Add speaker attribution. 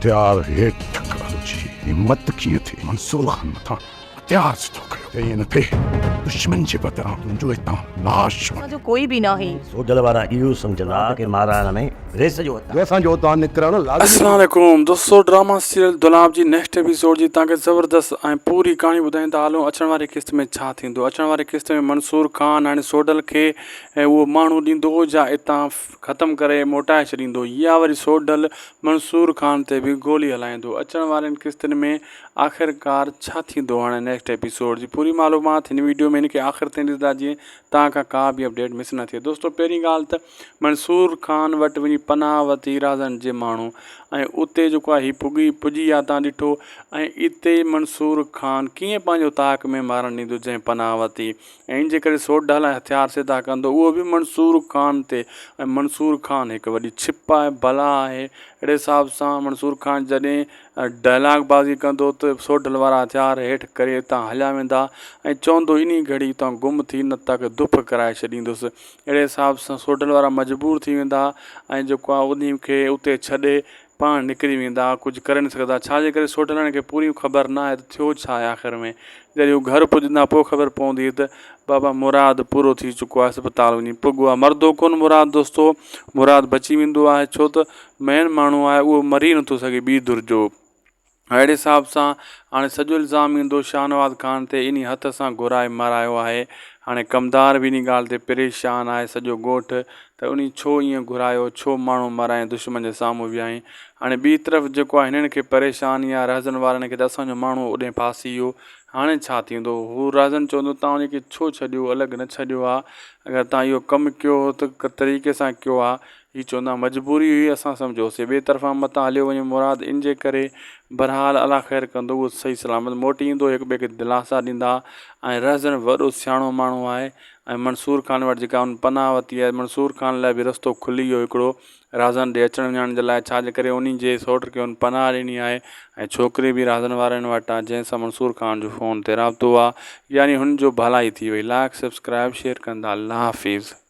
Speaker 1: हथियार हेठि ढकल जी हिम्मत कीअं थी मंसूर खान मथां हथियार सुठो कयो त ईअं न थिए दुश्मन जे बदिरां तुंहिंजो हितां लाश
Speaker 2: जो कोई भी ना है
Speaker 3: सोडल वारा इहो सम्झंदा कि माराण में रेस जो
Speaker 1: असांजो उतां निकिरणु
Speaker 4: अस्सलाम वालेकुम दोस्तों, ड्रामा सीरियल दुलाब जी नेक्स्ट एपिसोड जी तव्हांखे ज़बरदस्त ऐं पूरी कहाणी ॿुधाईंदा हलूं। अचण वारी किस्त में छा थींदो। अचण वारी किस्त में मंसूर खान हाणे सोडल खे ऐं उहो माण्हू ॾींदो या हितां ख़तमु करे मोटाए छॾींदो, या वरी सोडल मंसूर खान ते बि गोली हलाईंदो। अचण वारनि किस्तनि में आख़िरकार छा थींदो हाणे नेक्स्ट एपिसोड जी पूरी मालूमात हिन वीडियो में हिनखे आख़िर ताईं ॾिसंदा जीअं तव्हांखां का बि अपडेट मिस न थिए। दोस्तों पहिरीं ॻाल्हि त मंसूर खान वटि वञी पनाह वरिती राज़न जे माण्हू ऐं उते जेको आहे हीअ पुॼी आहे। तव्हां ॾिठो ऐं हिते मंसूर खान कीअं पंहिंजो ताक़ में मारण ॾींदो जंहिं पनाह वरिती ऐं इन जे करे सोडल ऐं हथियार सिधा कंदो उहो बि मंसूर खान ते। ऐं मंसूर खान हिकु वॾी छिप आहे, बला आहे। अहिड़े हिसाब सां मंसूर खान जॾहिं डायलॉग बाज़ी कंदो त सोडल वारा हथियार हेठि करे हितां हलिया वेंदा ऐं चवंदो इन घड़ी हितां गुम थी न त धुप कराए छॾींदुसि। अहिड़े हिसाब सां सोडल वारा मजबूर थी वेंदा ऐं जेको आहे उन खे उते छॾे पाण निकिरी वेंदा, कुझु करे न सघंदा। छाजे करे सोडलनि खे पूरी ख़बर न आहे त थियो छा आहे आख़िर में। जॾहिं हू घर पुॼंदा पोइ ख़बर पवंदी त बाबा मुराद पूरो थी चुको आहे, अस्पताल वञी पुॻो आहे। मरदो कोन मुराद दोस्तो, मुराद बची वेंदो आहे छो त मेन माण्हू आहे उहो मरी नथो सघे ॿी धुर जो। अहिड़े हिसाब सां हाणे सॼो इल्ज़ाम ईंदो शाहनवाज़ खान ते, इन हथ सां घुराए मारायो आहे। हाणे कमदार बि इन ॻाल्हि ते परेशान आहे सॼो ॻोठु त उन छो ईअं घुरायो, छो माण्हू माराए दुश्मन जे साम्हूं वियाई। हाणे ॿी तरफ़ जेको आहे हिननि खे परेशानी आहे रहज़न वारनि खे त असांजो माण्हू ओॾे फासी वियो। हाणे छा थींदो। हू राज़न चवंदो तव्हां उनखे छो छॾियो, अलॻि न छॾियो आहे। अगरि तव्हां इहो कमु कयो हो त तरीक़े सां कयो आहे। हीअ चवंदा मजबूरी हुई, असां सम्झोसीं। ॿिए तरफ़ां मथां हलियो वञे मुराद, इन जे करे बहरहाल अला ख़ैर कंदो उहो सही सलामत मोटी ईंदो। हिक ॿिए खे दिलासा ॾींदा ऐं रहज़न वॾो सियाणो माण्हू आहे ऐं मंसूर खान वटि जेका उन पनाह वरिती आहे, मंसूर खान लाइ बि रस्तो खुली वियो हिकिड़ो राज़न ॾे अचण वञण जे लाइ। छाजे करे उन जे सौट खे उन पनाह ॾिनी आहे ऐं छोकिरी बि राज़न वारनि वटि आहे जंहिंसां मंसूर खान जो फ़ोन ते राब्तो आहे। यानी हुनजो भलाई थी वई। लाइक सब्सक्राइब शेयर कंदा। अल्लाह हाफ़िज़।